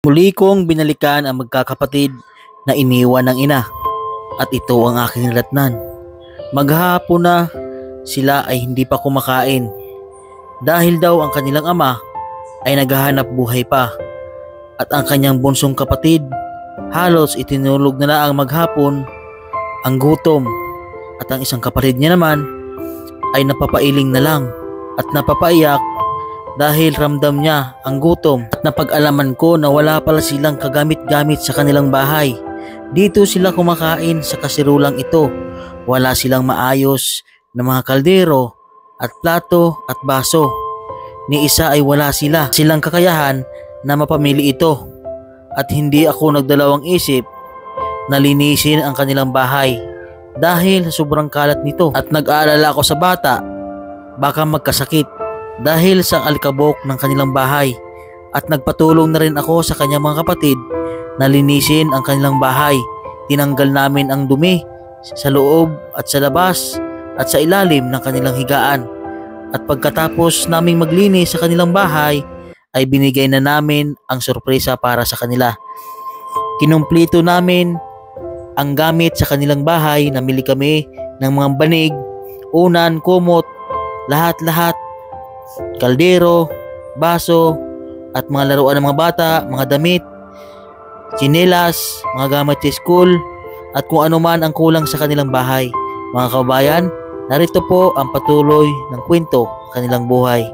Muli kong binalikan ang magkakapatid na iniwan ng ina at ito ang aking nilatnan. Maghapon na sila ay hindi pa kumakain dahil daw ang kanilang ama ay naghahanap buhay pa at ang kanyang bunsong kapatid halos itinulog na lang maghapon ang gutom at ang isang kapatid niya naman ay napapailing na lang at napapaiyak dahil ramdam niya ang gutom at napag-alaman ko na wala pala silang kagamit-gamit sa kanilang bahay. Dito sila kumakain sa kasirulang ito. Wala silang maayos na mga kaldero at plato at baso. Ni isa ay wala silang kakayahan na mapamili ito. At hindi ako nagdalawang isip na linisin ang kanilang bahay dahil sa sobrang kalat nito. At nag-aalala ako sa bata baka magkasakit dahil sa alikabok ng kanilang bahay at nagpatulong na rin ako sa kanyang mga kapatid na linisin ang kanilang bahay. Tinanggal namin ang dumi sa loob at sa labas at sa ilalim ng kanilang higaan. At pagkatapos naming maglinis sa kanilang bahay ay binigay na namin ang sorpresa para sa kanila. Kinumplito namin ang gamit sa kanilang bahay. Namili kami ng mga banig, unan, kumot, lahat-lahat, kaldero, baso, at mga laruan ng mga bata, mga damit, tsinelas, mga gamit sa school, at kung ano man ang kulang sa kanilang bahay. Mga kabayan, narito po ang patuloy ng kwento kanilang buhay.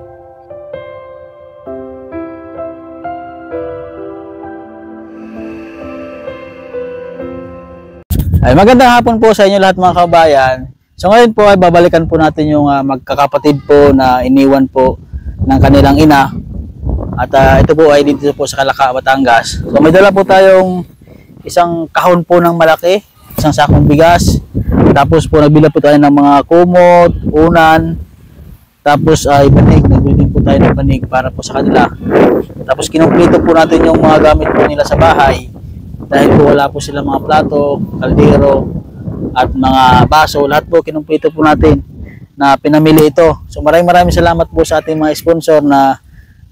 Ay, magandang hapon po sa inyo lahat mga kabayan. So ngayon po ay babalikan po natin yung magkakapatid po na iniwan po ng kanilang ina. At ito po ay dito po sa Calaca, Batangas. So may dala po tayong isang kahon po ng malaki, isang sakong bigas. Tapos po nagbila po tayo ng mga kumot, unan. Tapos ay banig, nagbili po tayo ng banig para po sa kanila. Tapos kinumpleto po natin yung mga gamit po nila sa bahay. Dahil po wala po silang mga plato, kaldero, at mga baso, lahat po kinumpleto po natin na pinamili ito. So maraming salamat po sa ating mga sponsor na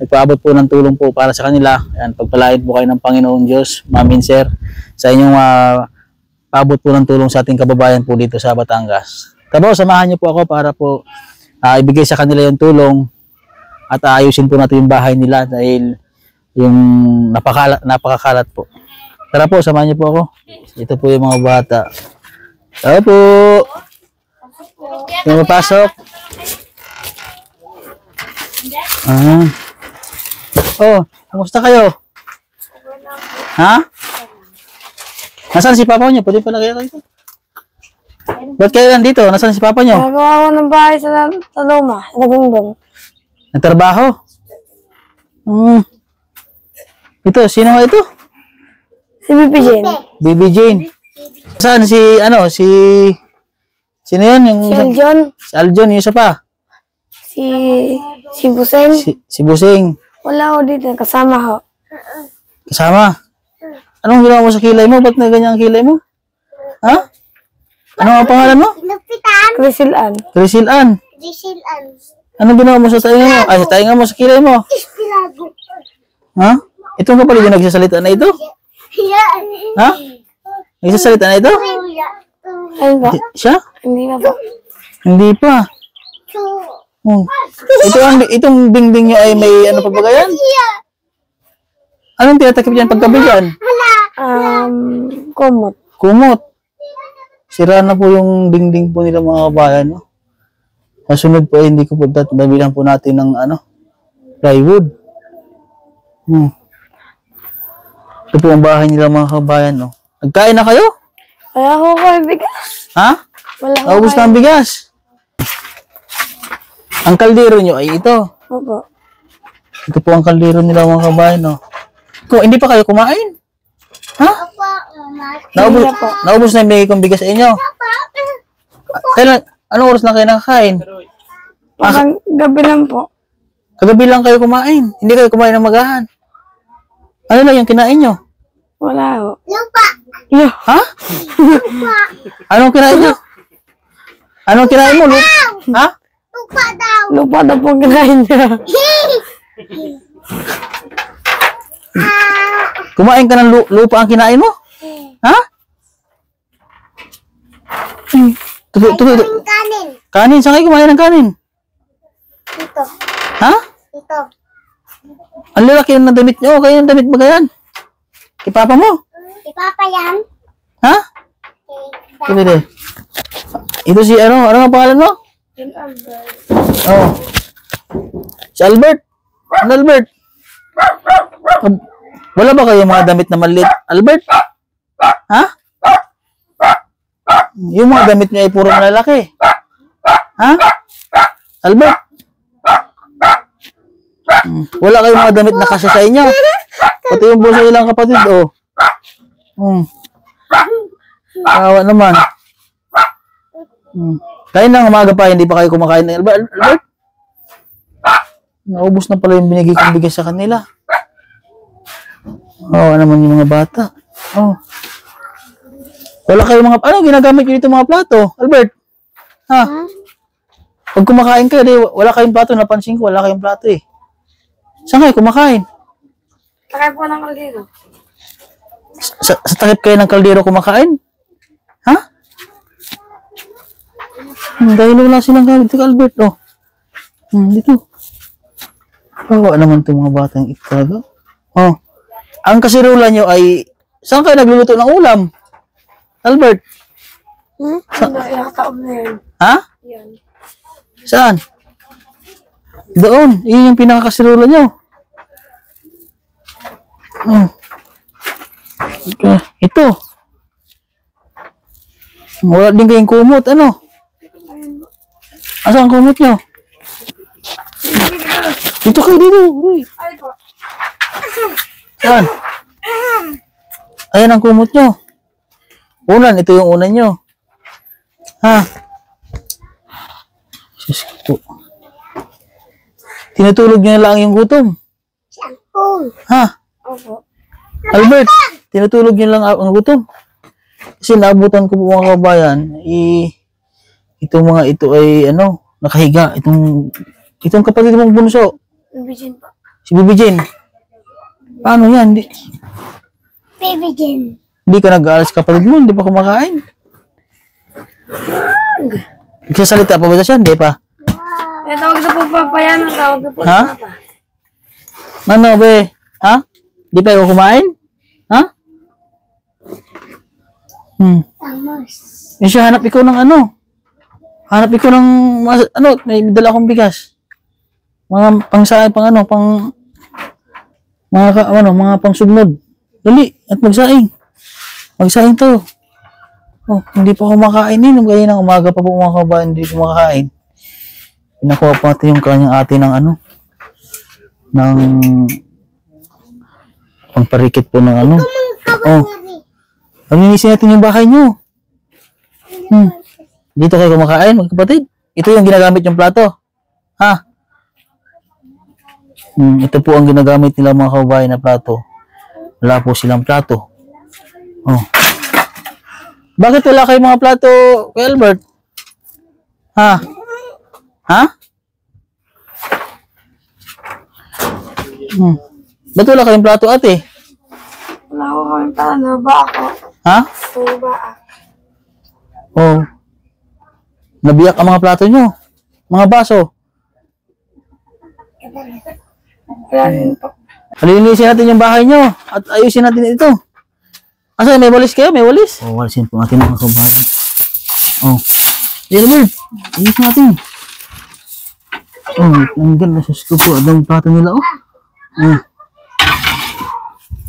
nagpaabot po ng tulong po para sa kanila. Ayan, pagpalain po kayo ng Panginoong Diyos, Ma'am Sir, sa inyong paabot po ng tulong sa ating kababayan po dito sa Batangas. Tapos samahan niyo po ako para po ibigay sa kanila yung tulong at ayusin po natin yung bahay nila dahil yung napakakalat po. Tara po, samahan niyo po ako. Ito po yung mga bata. Tara po. Yung mapasok. Oh, kumusta kayo? Ha? Nasaan si papa niyo? Pwede pala kayo dito. Ba't kayo nandito? Nasaan si papa niyo? Nagawa ko ng bahay sa Loma, Nagungbong. Nagtrabaho? Ito, sino nga ito? Si Bibi Jane. Bibi Jane. Saan sino yun? Si Aljon. Si Aljon, yung isa pa? Si Buseng. Si Busing. Wala ko dito, kasama ko. Kasama? Anong ginawa mo sa kilay mo? Ba't na ganyan ang kilay mo? Ha? Ano ang pangalan mo? Crisilan. Crisilan. Anong ginawa mo sa tainga mo? Ay, sa tainga mo sa kilay mo? Ha? Itong kapatid yung nagsasalita na ito? Ha? Nagsasalita na ito? Ayun ba? Siya? Hindi na po. Hindi pa. Itong bingbing niyo ay may ano pa ba yan? Anong tinatakip yan pagkabigyan? Kumot. Kumot. Sira na po yung dingding po nila mga kabayan. No? Kasunod po ay hindi ko po nabilang po natin ng plywood. Ito po ang bahay nila mga kabayan. No? Nagkain na kayo? Wala ko kayo bigas. Ha? Wala ko Naubos na ang bigas. Ang kaldero nyo ay ito. Opo. Ito po ang kaldero nila mga kabayan. No? Kung hindi pa kayo kumain? Ha? Naubos na yung bigay kong bigas sa inyo. Kailan, anong oras na kayo nakakain? Parang gabi lang po. Kagabi lang kayo kumain. Hindi kayo kumain ng magahan. Ano lang yung kinain nyo? Wala ko. Yo, ha? Anong kinain nyo? Anong kinain mo? Ha? Lupa daw po kinain niya. Kumain ka ng lupa ang kinain mo? Ha? Kanin. Kanin, saan kayo kumain ng kanin? Ito. Ha? Ito. Ang lalaki ng damit nyo. Kayo ng damit ba yan? Ipapa mo? Ipapa yan. Ha? Ito Ito si ano? Ano ang pangalan mo? Oh. Si Albert. Ano Albert? Wala ba kayo mga damit na maliit? Albert? Ha? Yung mga damit niya ay puro malalaki. Ha? Albert? Wala kayong mga damit na kasya sa inyo. Pati yung buso nilang kapatid, oh. Awa naman. Kain ng umaga pa, hindi pa kayo kumakain ng Albert? Albert? Naubos na pala yung binigay kong bigas sa kanila. Oo, naman yung mga bata. Oh. Wala kayong mga... Ano ginagamit nyo dito mga plato, Albert? Ha? Pag kumakain kayo, di, wala kayong plato. Napansin ko, wala kayong plato eh. Saan kayo kumakain? Takip po ng kaldero. Sa takip kayo ng kaldero kumakain? Ha? Dahil wala silang gamit dito, Albert. Oh. Dito. Bawa naman itong mga batang ito talaga. Oh. Ang kasirulan nyo ay... Saan kayo nagluluto ng ulam? Albert? Nakataob na yun. Ha? Yan. Saan? Doon. Yun yung pinakakasirulan nyo. Oh. Ito. Wala din kayong kumot. Ano? Asan ang kumot nyo? Dito kayo dito. Uy. Saan? Ayan ang kumot nyo. Unan, ito yung unan nyo. Ha? Sus ko. Tinutulog nyo na lang yung gutom. Ha? Opo. Albert, tinutulog nyo lang ang gutom. Kasi naabutan ko po mga kabayan, itong mga ito ay ano, nakahiga. Itong kapatid mong bunso. Bibigyan po. Si Bibi Jane. Paano yan? Baby Jane. Hindi ka nag-aalas kapatid mo, hindi pa kumakain. Nagsasalita pa ba siya? Hindi pa. Eh, tawag na po papa yan. Tawag na po Ha? papa. Ano be? Ha? Di pa ikaw kumain? Ha? Tamos. Yung siya, hanap ikaw ng ano? Hanap ikaw ng, ano, may dala akong bigas. Mga pangsain, mga pangsugnod. Dali, at magsaing. Magsaing tayo. Oh, hindi pa kumakain eh. Nung ganyan ng umaga pa po mga kabayan, hindi kumakain. Pinakuha pa natin yung kanyang ate ng ano, ng pangparikit po ng ano. Oh, paminisin natin yung bahay nyo. Dito kayo kumakain, magkapatid. Ito yung ginagamit yung plato. Ha? Ito po ang ginagamit nila mga kababayan na plato. Wala po silang plato. Oh. Bakit wala kayong mga plato, Kuya Albert? Ha? Ha? Ba't wala kayong plato, ate? Wala ko kami pala. Naba ako. Ha? Naba ako. Oh. Nabiyak ang mga plato nyo. Mga baso. Wala rin po. Halinisin natin yung bahay nyo at ayusin natin ito. Asa, may walis kayo? May walis? Oh, walisin po natin mga kabayan. Oh. Yan, Albert. Ayusin natin. Oh, nanggal na sa scoop po. Adang plato nila, oh. Oh.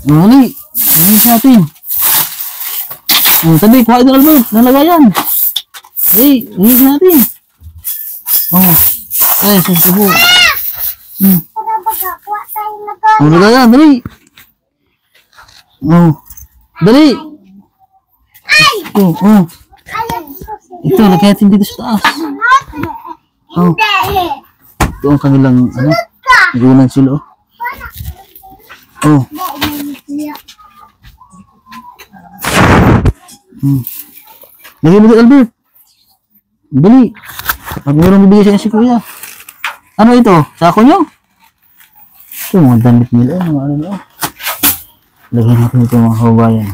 Wali. Ayusin natin. Oh, tabi, kuha ito, Albert. Nalagayan. Hey, ayusin natin. Oh. Ay, sa scoop po. Oh, lagayan, dali. Oh. Dali. Oh, oh. Ito, lagay natin dito sa taas. Oh. Ito ang kanilang, ano, gunan sila, oh. Oh. Lagay mo dito, Albert. Dali. Pag mayroong bibigay sa si Kuya. Ano ito? Sako nyo? Ito, mga damit nila, mga ano nila. Lagyan natin ito mga kababayan.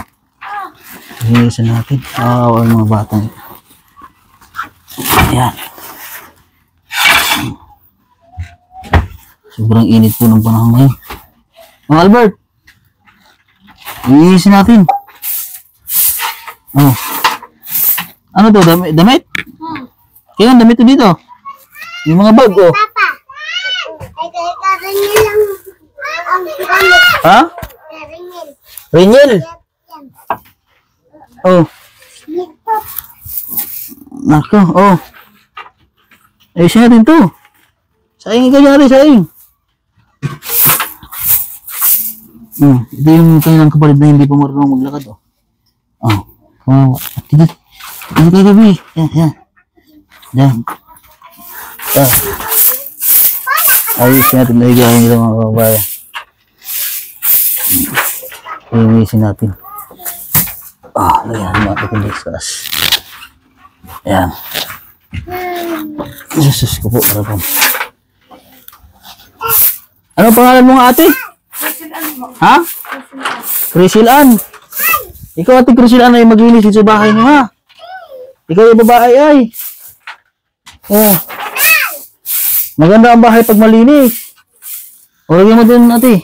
Linisan natin. Ang mga batang ito. Ayan. Sobrang init po ng panahon ngayon. Mga Albert! Linisin natin. Oh. Ano to? Damit? Kaya damit to dito. Yung mga bag, oh. Papa, ay ringil lang ang gamit. Ha? Ringil. Ringil? Yan. Oh. Dito. Nako, oh. Ayusin natin to. Saing ka dyan, saing. Ito yung kanilang kapatid na hindi pa marunong maglakad, oh. Oh. Kawawa. Dito kayo gabi. Yan. Yan. Ayusin natin na higahin nila mga kababayan. Linisin natin. Lagyan natin itong discuss. Ayan. Jesus ko po. Ano pangalan mo nga ate? Ha? Crisel Ann. Ikaw ate Crisel Ann ay maglinis sa bahay niyo ha. Ikaw yung babae ay. Oh. Maganda ang bahay pag malinis. O lagyan mo din ate.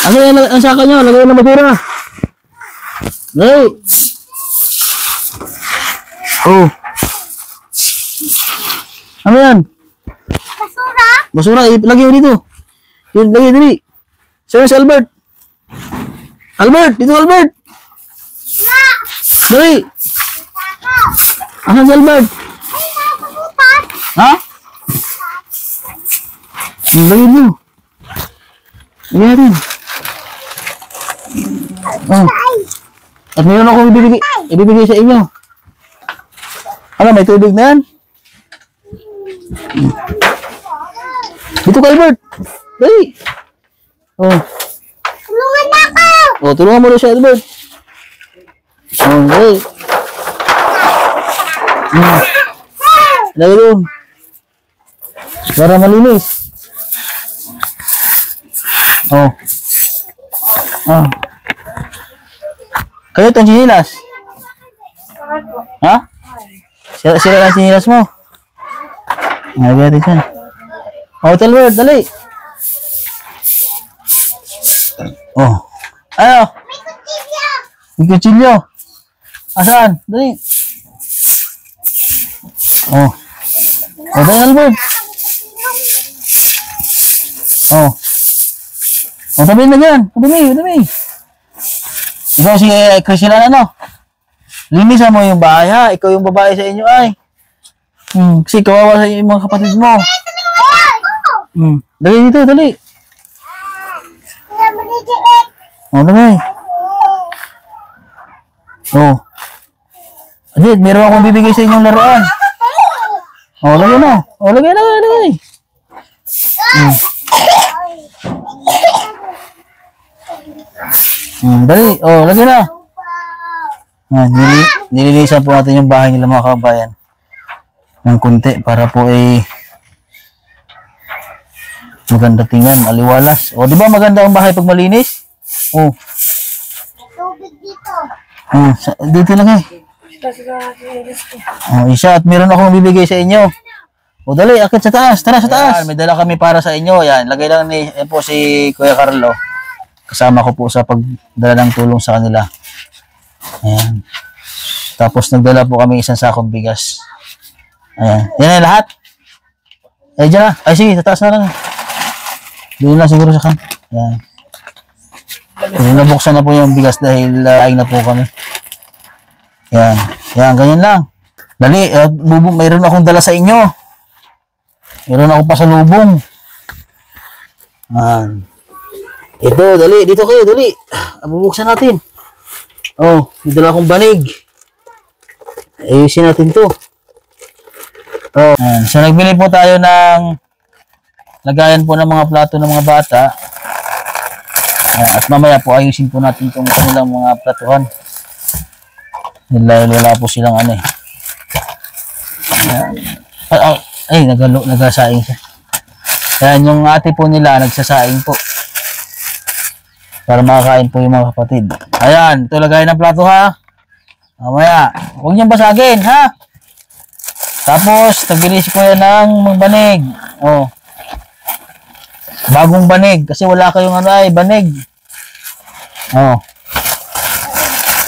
Ano yan ang saka nyo? Lagay na basura. Lagay. Oh. Ano yan? Basura? Basura. Lagay mo dito. Lagay dito. Sir si Albert. Albert. Dito Albert. Lagay. Asan si Albert? Ha? Lagay dito. Lagay natin. Oh. At mayroon akong ibibigay sa inyo. Ano, may tubig na yan? Dito ka, Albert. Dali. Oh. Tulungan na ako! Oh, tulungan mo rin siya, Albert. Oh, dali. Lagi doon. Para malinis. Oh. Oh. Kayo itong sinilas? Ha? Sila ang sinilas mo? Nagagati siya. Oh, Albert, dali. Oh. Ano? May kutsilyo! May kutsilyo. Asaan? Dali. Oh. Oh, dali, Albert. Oh. Oh, tabi na dyan. Tabi. Ikaw si Crisel Ann, ano? Linisan mo yung bahay, ha? Ikaw yung babae sa inyo, ay. Kasi kawawa sa inyo yung mga kapatid mo. Dali dito, dali. Oh, dali. Oh. Adit, meron akong bibigay sa inyong laruan. Oh, lagay na. Oh, lagay. Dali. Oh, lagay na. Nililisan po natin yung bahay nila mga kababayan ng kunti para po ay maganda tingnan, aliwalas. O, di ba maganda ang bahay pag malinis? Oh. Tubig dito. Dito lang eh. Oh, isa at meron akong bibigay sa inyo. O, dali, akit sa taas. Tara sa taas. May dala kami para sa inyo. Yan, lagay lang ni po si Kuya Carlo. Kasama ko po sa pagdala ng tulong sa kanila. Ayan. Tapos nagdala po kami isang sakong bigas. Ayan. Yan ay lahat. Ay, dyan na. Ay, sige, sa taas na lang. Doon lang siguro sa kan. Ayan. Doon nabuksan na po yung bigas dahil ay na po kami. Ayan. Ayan, ganyan lang. Dali, mayroon akong dala sa inyo. Mayroon akong pasalubong. Ayan. Ito, dali. Dito kayo, dali. Bubuksan natin. Oh, may dala akong banig. Ayusin natin to. Oh, ayan. So, nagbili po tayo ng lagayan po ng mga plato ng mga bata. Ayan. At mamaya po ayusin po natin itong kanilang mga platuhan. Dahil wala po silang ano eh. Ayan. Ay, nagasaing siya. Ayan, yung ate po nila, nagsasaing po. Para makakain po yung mga kapatid. Ayan, ito lagay ng plato ha. Mamaya, huwag niyong basagin ha. Tapos, tagbili si kuya ng banig. Oh. Bagong banig. Kasi wala kayong banig. Oh.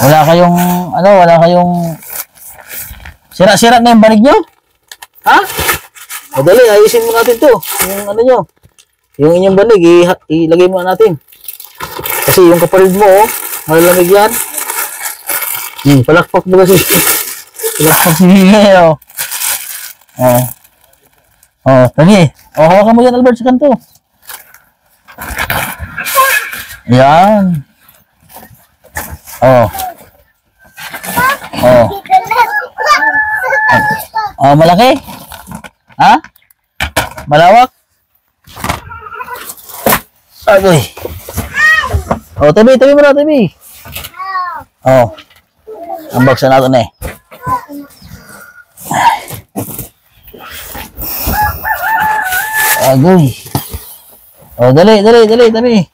Wala kayong sira-sira na yung banig nyo. Ha? Madali, ayusin mo natin to. Yung nyo. Yung inyong banig, ilagay mo natin. Kasi yung kapatid mo, malalamig yan. Palakpak mo kasi. Palakpak si Miguel, oh. Tagi. Hawakan mo yan, Albert, sa kanto. Yan. Malaki? Ha? Malawak? Agoy. Tabi mo na, tabi. Unbox na natin Agoy. Dali, tabi.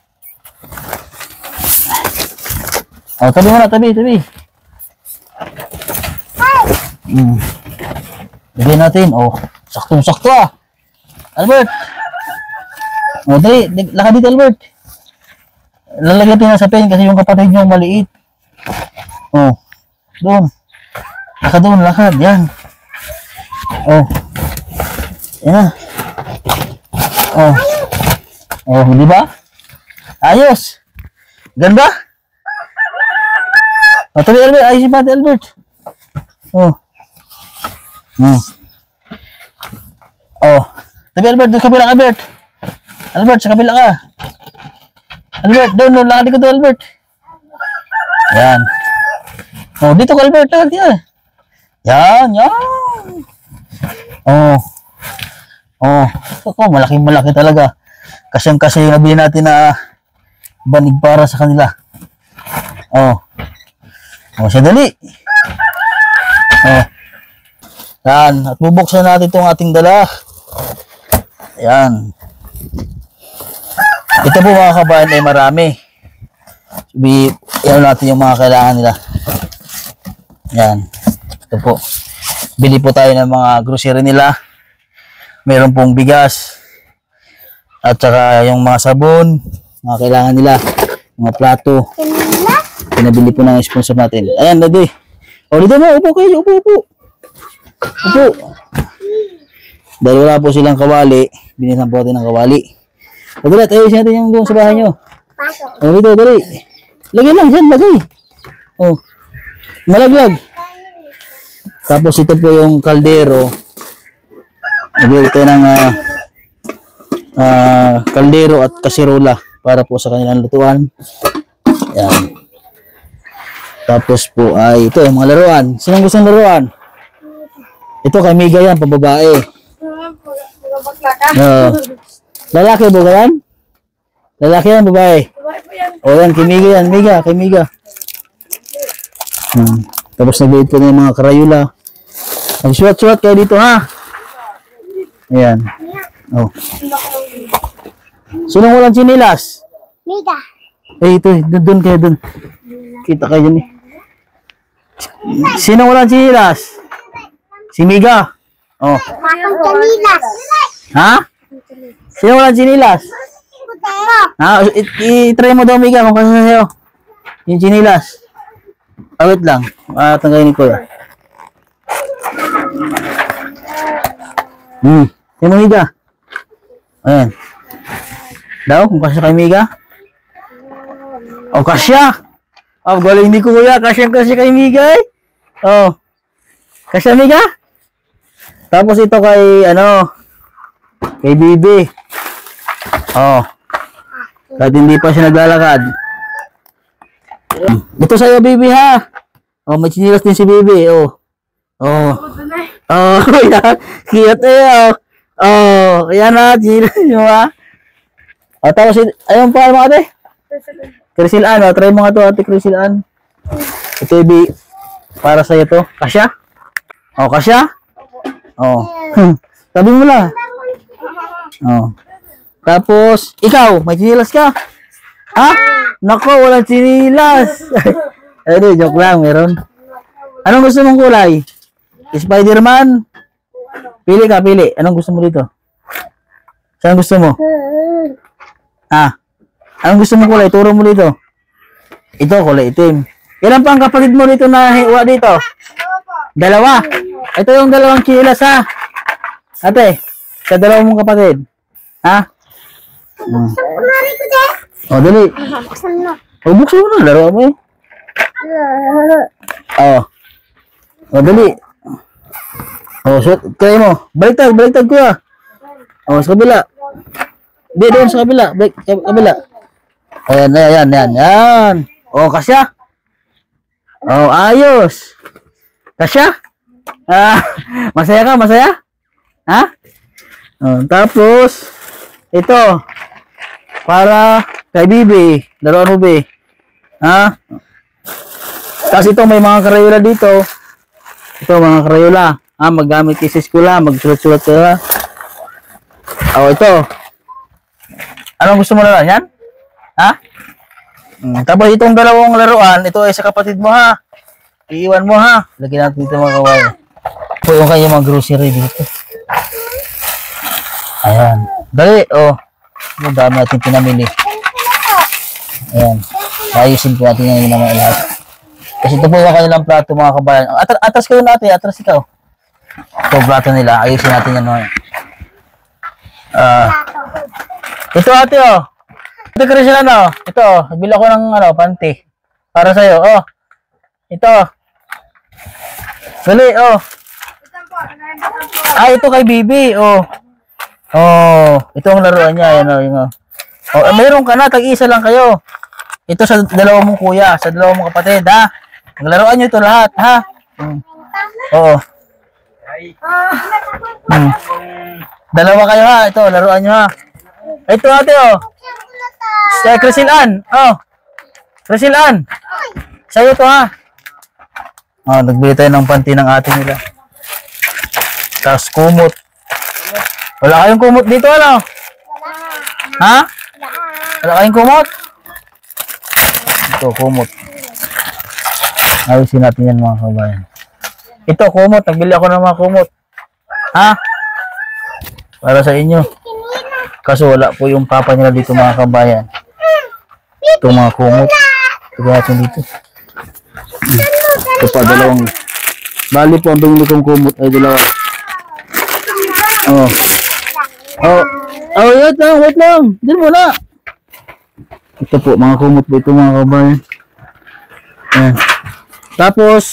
Tabi mo na, tabi. Lagyan natin. Saktong-sakto Albert. Dali, lakad dito, Albert. Lalagyan natin sa pen kasi yung kapatid nyo maliit. Doon. Lakad. Yan. Yan. Di ba? Ayos. Ganda? Tabi, Albert. Ayusin pa, Albert. Tabi, Albert. Doon kabila, Albert. Albert, sa kabila ka. Albert, doon. Lakad ko doon, Albert. Yan. Dito ka, Albert. Lakad yan. Yan. Malaki talaga. Kasyang-kasya yung nabili natin na banig para sa kanila. Dali. Yan. At bubuksan natin itong ating dala. Yan. Ito po mga kabayan ay marami. Yan natin yung mga kailangan nila. Yan. Ito po. Bili po tayo ng mga grocery nila. Meron pong bigas. At saka yung mga sabon. Mga kailangan nila. Mga plato. Pinabili po ng sponsor natin. Ayan, Daddy. Dito mo. Upo kayo. Upo. Dahil wala po silang kawali. Binisan po natin ng kawali. Dali, ayusin natin yung doon sa bahay nyo. Dito, dali. Lagay lang dyan, lagay. Malaglag. Tapos ito po yung kaldero. Nagawin tayo ng kaldero at kasirola para po sa kanilang lutuan. Yan. Tapos po ay ito, mga laruan. Sinong gustong laruan? Ito kay Miga yan, pababae. Lalaki ba yan? Lalaki yan, babae? Yan, kay Miga yan. Kay Miga. Tapos nagbiit ko na yung mga karayula. Mag-suwat-suwat kayo dito, ha? Ayan. Sinong walang sinilas? Miga. Ito, doon kayo, doon. Kita kayo dyan, Sinong walang sinilas? Si Miga. Bakang kanilas. Ha? Sino walang sinilas? I-try mo daw, Miga, kung kasi sa'yo. Yung sinilas. Wait lang. Tanggalin ko yan. Sino, Miga? Ayan. Daw, kung kasya kay Miga? Kasya! Galing ni Kuya. Kasya kay Miga, kasya, Miga? Tapos ito kay, kay Bibi. Kahit hindi pa siya naglalakad. Ito sa'yo, Bibi, ha? May sinilas din si Bibi, yan. Cute, yan na, sinilas nyo, ha? Tapos, ayun pa, mga ate? Krisilan, try mo nga to, ate Krisilan. Ito, Bibi, para sa'yo to. Kasya? Kasya? Sabi mo lang. Tapos, ikaw, may sinilas ka? Ha? Nako, walang sinilas. Ano, joke lang, meron. Anong gusto mong kulay? Spider-Man? Pili ka, pili. Anong gusto mo dito? Saan gusto mo? Anong gusto mong kulay? Turo mo dito. Ito, kulay itim. Ilan pa ang kapatid mo dito na hiwa dito? Dalawa. Ito yung dalawang chilas, ha? Ate, sa dalawa mong kapatid. Ha? Oh, dali. Oh, buksan mo na. Laro mo eh. Oh. Oh, dali. Oh, so, try mo. Baliktad kuya. Oh, sa kabila. Di, doon sa kabila. Kabila. Ayan. Oh, kasya. Oh, ayos. Kasya? Masaya ka? Masaya? Ha? Oh, tapos, ito. Para kay Bibi. Laruan mo, Bi. Ha? Tapos ito, may mga karayola dito. Ito, mga karayola. Maggamit kay sa eskwela. Magsulat-sulat ka. Oh, ito. Anong gusto mo na lang? Yan? Ha? Tapos itong dalawang laruan, ito ay sa kapatid mo, ha? Iiwan mo, ha? Lagyan natin dito mga kawain. Ito yung kanyang mga grocery dito. Ayan. Dali, oh. Ang dami natin pinamili. Ayan. Ayusin po natin yung mga lahat. Kasi ito po yung kanilang plato, mga kabayan. Atras kayo natin. Atras ikaw. Ito plato nila. Ayusin natin yan. Ito ate, oh. Ito Christian, ano. Ito, nagbili ako ng panty. Para sa'yo, oh. Ito. Dali, oh. Ito kay Bibi, oh. Oh, ito ang laruan niya, yan, oh. Oh, mayroon ka na, tag-isa lang kayo. Ito sa dalawang mong kuya, sa dalawang mong kapatid, ha? Laruan niyo ito lahat, ha? Oo. Dalawa kayo, ha? Ito, laruan niyo, ha? Ito, ate, oh. Si Crisilan, oh. Crisilan. Sa'yo to, ha? Oh, nagbili tayo ng panty ng ate nila. Tapos kumot. Wala kayong kumot dito, ano? Ha? Wala kayong kumot? Ito, kumot. Ayusin natin yan, mga kabayan. Ito, kumot. Nagbili ako ng mga kumot. Ha? Para sa inyo. Kaso wala po yung papa nila dito, mga kabayan. Ito, mga kumot. Ito natin dito. Ito pa, dalawang. Bali po, ang binili kong kumot ay dalawa. Oh. Wait lang. Diyan muna. Ito po, mga kumot po ito, mga kabayan. Ayan. Tapos,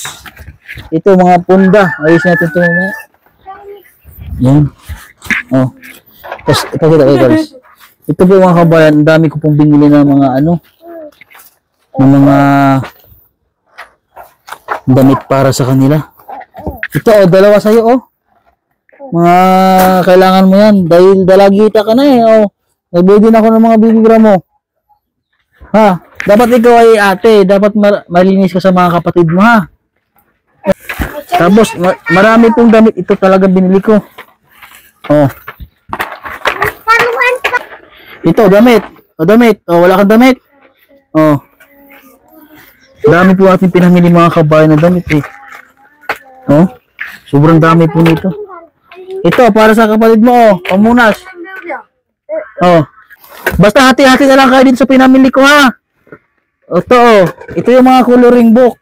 ito, mga punda. Ayos natin ito. Ayan. Oh. Tapos, ipakita kayo, guys. Ito po, mga kabayan. Ang dami ko pong binili ng mga, ng mga damit para sa kanila. Ito, dalawa sa'yo, oh. Mga kailangan mo yan dahil dalagita ka na eh. Oh, nagbili din ako ng mga bibigra mo. Ha? Dapat ikaw ay ate, dapat malinis ka sa mga kapatid mo, ha? Tapos marami pong damit, ito talaga binili ko. Oh. Ito damit. Oh, damit. Oh, wala kang damit. Oh. Dami po ating pinamili mga kabayan na damit eh. Oh. Sobrang dami po nito. Ito, para sa kapatid mo, oh. Pamunas. Oh. Basta hati-hati na lang kayo din sa pinamili ko, ha? Ito, oh. Ito yung mga coloring book.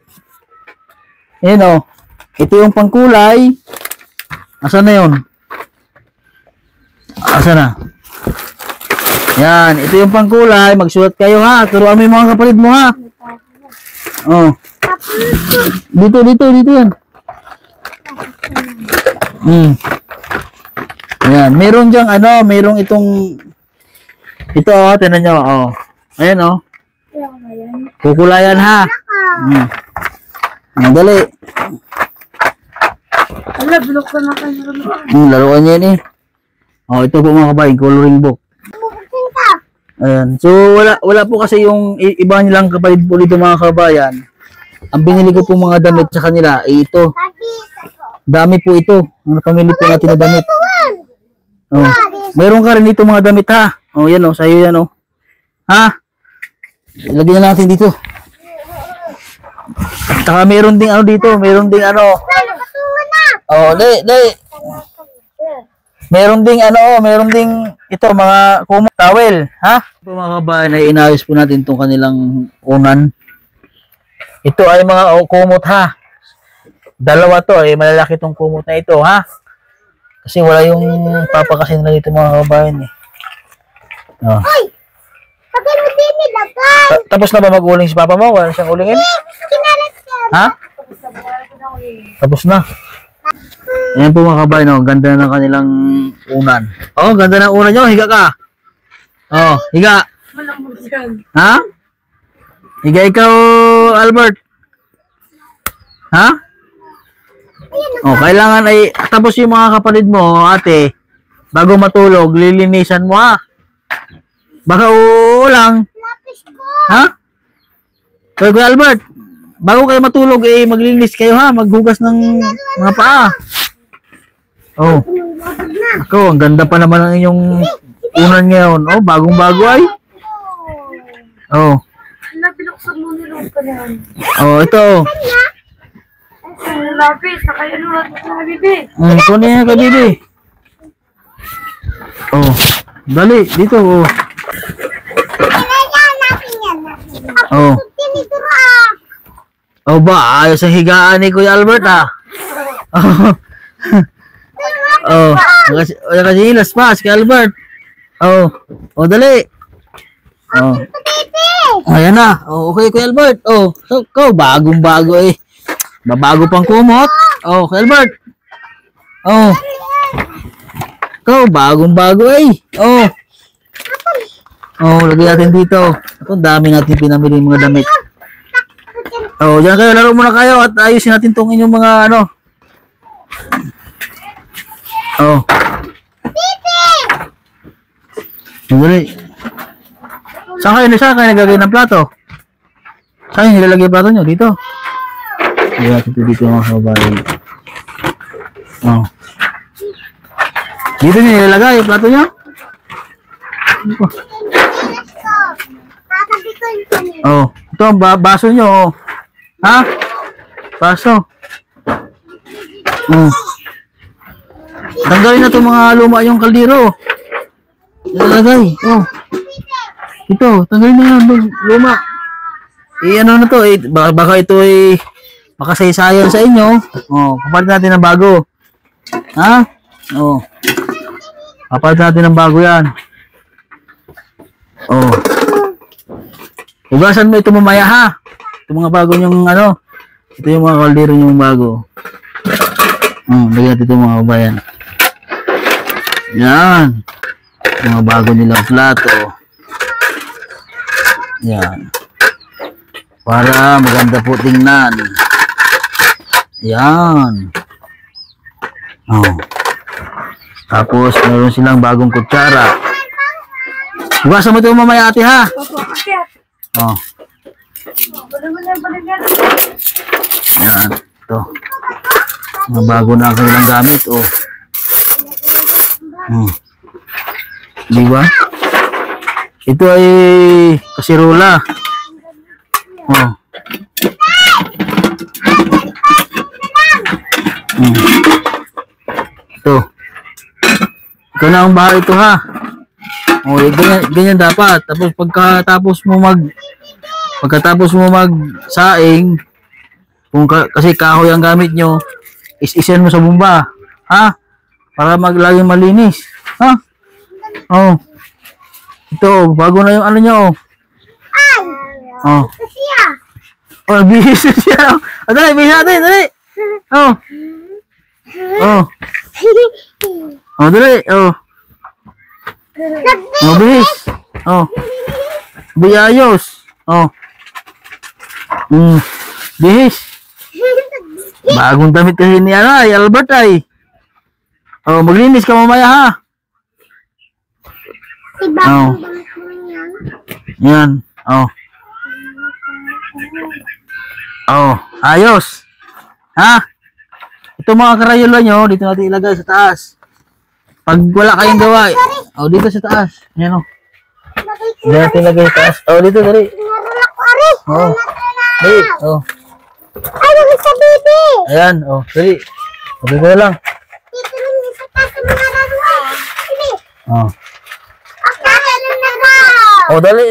Ayan, oh. Ito yung pangkulay. Asan na yun? Asan na? Yan. Ito yung pangkulay. Magsulat kayo, ha? Turuan mo yung mga kapatid mo, ha? Oh. Dito yan. Ayan, meron diyang merong itong ito, tinan nyo, oh. Ayan, oh. Kukulayan, ha. Dali. Ala, bulok ka na kayo. Laruan niya yan, eh. Oh, ito po mga kabayan, coloring book. Ayan. So, wala po kasi yung iba nilang kapatid po dito, mga kabayan. Ang binili ko po mga damit sa kanila, ito. Dami po ito. Ang pamili po natin na damit. Oh. Mayroon ka rin dito mga damit, ha. Oh, yan, oh. Sa'yo yan, oh. Ha? Ilagay na natin dito. Saka meron ding ano dito, meron ding ano. Oh, dali. Meron ding ito mga kumot towel, ha? Ito mga kabayan ay inayos po natin itong kanilang unan. Ito ay mga kumot, ha? Dalawa to, ay malalaki itong kumot na ito, ha? Kasi wala yung papakasin na dito mga kabayan, eh. Oh. Bakit mo din nilagay? Tapos na ba mag-uling si papa mo? Wala na siyang ulingin? Kinalat ka. Ha? Tapos na. Ayan po mga kabayan, oh. Ganda na ng kanilang unan. Oh, ganda na unan nyo. Higa ka. Oh, higa. Ha? Higa ikaw, Albert. Ha? Oh, kailangan ay tapos yung mga kapatid mo, ate, bago matulog, lilinisan mo, ha? Baka uulang. Lapis ko. Ha? So, Kuya Albert, bago kayo matulog, eh, maglinis kayo, ha? Maghugas ng mga paa. Oh. Ako, ang ganda pa naman ng inyong unan ngayon. Oh, bagong-bago ay. Oh. Pinaksan mo nilong pa yan. Oh, ito. Ang lapis, nakaya nung natin bibi. Kunin yan ka, bibi. Oh. Dali, dito, oh. Kailangan natin yan. Oh. Tinituro ah. Oh ba, ayos ang higaan ni Kuya Albert, ha? Oh. Oh, kasi ilas pa, si Albert. Oh. Oh, dali. Oh. Ayan na. Oh, okay, Kuya Albert. Oh, so, ikaw, bagong-bago eh. Babago pang kumot. Oh, Kuya Albert. Oh. Ikaw, bagong-bago eh. Oh. Oh, lagay natin dito. Ito, dami natin pinamili mga damit. Oh, diyan kayo. Laro muna kayo at ayusin natin tong inyong mga ano. Oh. Dali. Saan kayo nagagay ng plato? Saan yung nilalagay yung plato nyo? Dito. Ayan, dito mga kabayan. Oh. Dito nyo nilalagay yung plato nyo? Tatabi ko yung kanina. Oh. Ito ang baso nyo. Oh. Ha? Baso. Oh. Tanggalin na itong mga luma yung kaldero. Nilalagay. Oh. Ito, tanggalin na yan, luma. Ano na to, baka ito ay makasaysayan sa inyo. Oh, kapalit natin ng bago. Ha? Oh. Kapalit natin ng bago yan. Oh. Hugasan mo ito mamaya, ha? Ito mga bago yung ano. Ito yung mga kaldero yung bago. Lagyan natin ito mga kabayan. Yan. Mga bago nilang plato. Yan. Para maganda po tingnan. Yan. Oh. Tapos meron silang bagong kutsara. Hugasan mo ito mamaya, ate, ha? Opo, akyat. Oh. Balik yan. Yan. Ito. Mga bago na ang kanilang gamit. Oh. Di ba? Ito ay kasirola. Oh. Ito. Ikaw na ang bahay ito, ha? Oh, ganyan dapat. Tapos pagkatapos mo magsaing, kasi kahoy ang gamit nyo, is-isen mo sa bumba, ha? Para laging malinis, ha? Oh. Ito, bago na yung ano nyo, oh. Oh. Siya. Oh, bihis na siya. Oh, dali, bihis natin, dali. Oh. Oh. Oh, dali, oh. Oh, bihis. Oh. Biyayos. Oh. Bihis. Bagong damit kasi ni Albert ay. Oh, maglinis ka mamaya, ha? Oh. Yan. Oh. Oh, ayos. Ha? Ito mga karayola nyo, dito natin ilagay sa taas. Pag wala kayong gawa, oh, dito sa taas. Yan, oh. Dito natin ilagay sa taas. Oh, dito, dali. Oh. Dali. Oh. Ay, wag sa baby. Ayan. Oh. Dali. Sabi ko na lang. Dito rin sa taas ng mga laruan. Sige. Oh. Okay, na ba? Oh, dali.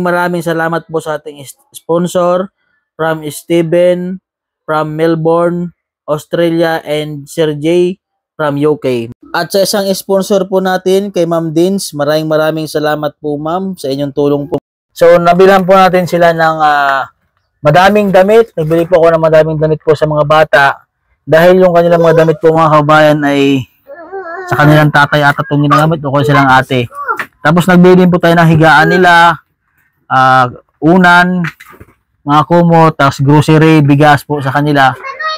Maraming salamat po sa ating sponsor from Steven from Melbourne, Australia, and Sir J from UK. At sa isang sponsor po natin kay Ma'am Dins, maraming salamat po ma'am sa inyong tulong po. So, nabilhan po natin sila ng madaming damit. Nagbili po ako ng madaming damit po sa mga bata. Dahil yung kanilang mga damit po mga kabayan ay sa kanilang tatay at itong ginagamit o kung silang ate. Tapos nagbili din po tayo ng higaan nila, unan, mga kumot, tapos grocery, bigas po sa kanila.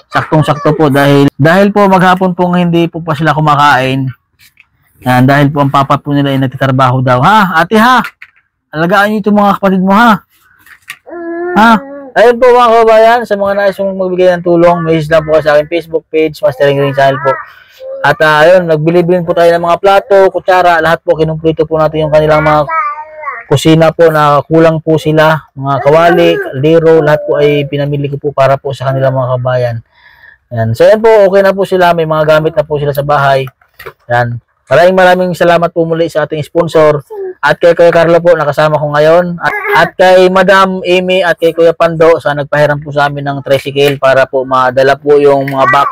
Saktong-sakto po dahil po maghapon po hindi po pa sila kumakain. Yan, dahil po ang papa po nila ay nagtatrabaho daw. Ha, ate ha? Alagaan niyo itong mga kapatid mo ha? Ha? Ayun po mga kabayan, sa mga nais mong magbigay ng tulong, message lang po sa akin Facebook page, Mastering Green Channel po. At ayun, nagbili-bilin po tayo ng mga plato, kutsara, lahat po kinumplito po natin yung kanilang mga kusina po na kulang po sila, mga kawali, kaldero, lahat po ay pinamili ko po para po sa kanilang mga kabayan. Yan. So yan po, okay na po sila, may mga gamit na po sila sa bahay. Yan. Maraming salamat po muli sa ating sponsor. At kay Kuya Carlo po, nakasama ko ngayon. At kay Madam Amy at kay Kuya Pando, sa nagpahiram po sa amin ng tricycle para po madala po yung mga box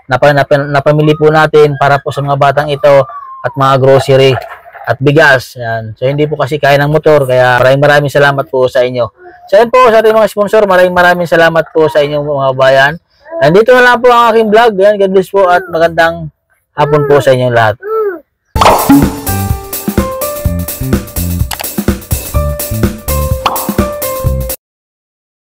na pamili po natin para po sa mga batang ito at mga grocery at bigas. Yan. So hindi po kasi kaya ng motor, kaya maraming salamat po sa inyo. So yan po sa ating mga sponsor, maraming salamat po sa inyong mga bayan. And dito na lang po ang aking vlog. Yan, God bless po at magandang hapon po sa inyong lahat.